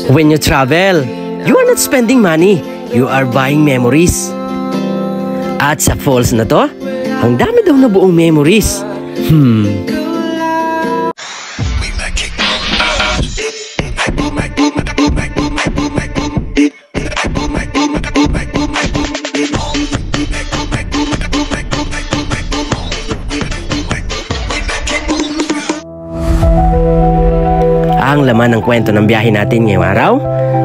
When you travel, you are not spending money, you are buying memories. At sa falls na to, ang dami daw na buong memories. Ang laman ng kwento ng biyahe natin ngayong araw,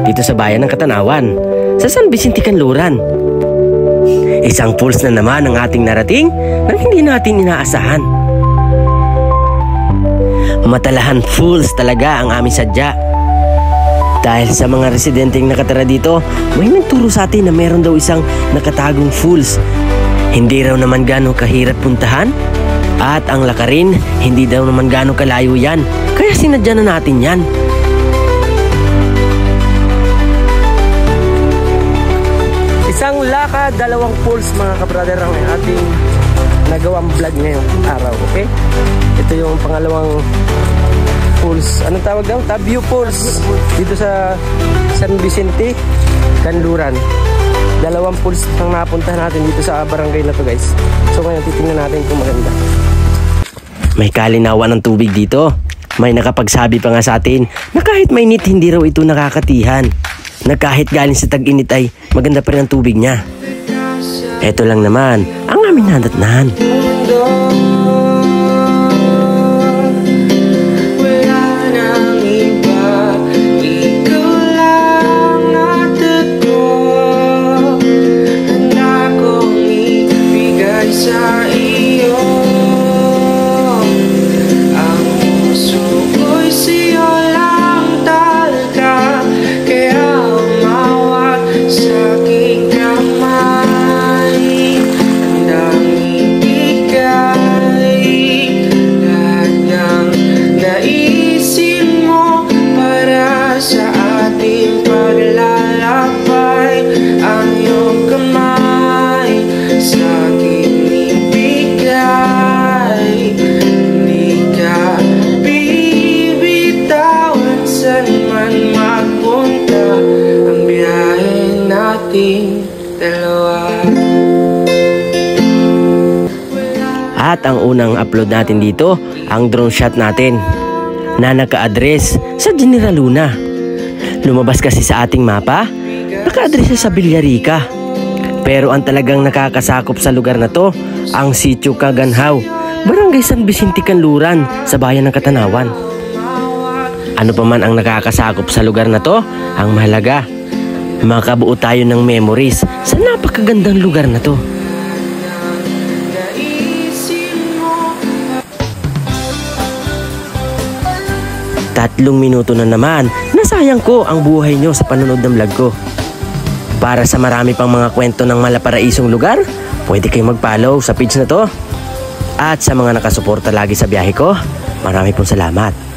dito sa bayan ng Katanawan, sa San Vicente, Canluran. Isang falls na naman ang ating narating nang hindi natin inaasahan. Matalahan Falls talaga ang aming sadya. Dahil sa mga residenteng nakatira dito, may nagturo sa atin na meron daw isang nakatagong falls. Hindi raw naman gano'ng kahirap puntahan. At ang lakarin, hindi daw naman gano'ng kalayo yan. Kaya sinadya na natin yan. Isang lakad, dalawang falls mga kabrother ang ating nagawang vlog ngayong araw, okay? Ito yung pangalawang falls. Anong tawag daw? Tabio Falls. Dito sa San Vicente, Canluran. Dalawang falls ang napuntahan natin dito sa barangay na to, guys. So ngayon titingnan natin kung maganda. May kalinawan ng tubig dito. May nakapagsabi pa nga sa atin na kahit mainit hindi raw ito nakakatihan. Na kahit galing sa tag-init ay maganda pa rin ang tubig niya. Eto lang naman ang aming nadatnan. At ang unang upload natin dito, ang drone shot natin na naka-address sa General Luna. Lumabas kasi sa ating mapa, naka-address sa Villarica. Pero ang talagang nakakasakop sa lugar na to, ang Sitio Kaganhaw, Barangay San Vicente, Canluran, sa bayan ng Katanawan. Ano pa man ang nakakasakop sa lugar na to, ang mahalaga, makabuo tayo ng memories sa napakagandang lugar na to. 3 minuto na naman, nasayang ko ang buhay nyo sa panonood ng vlog ko. Para sa marami pang mga kwento ng malaparaisong lugar, pwede kayong mag-follow sa page na to. At sa mga nakasuporta lagi sa biyahe ko, marami pong salamat.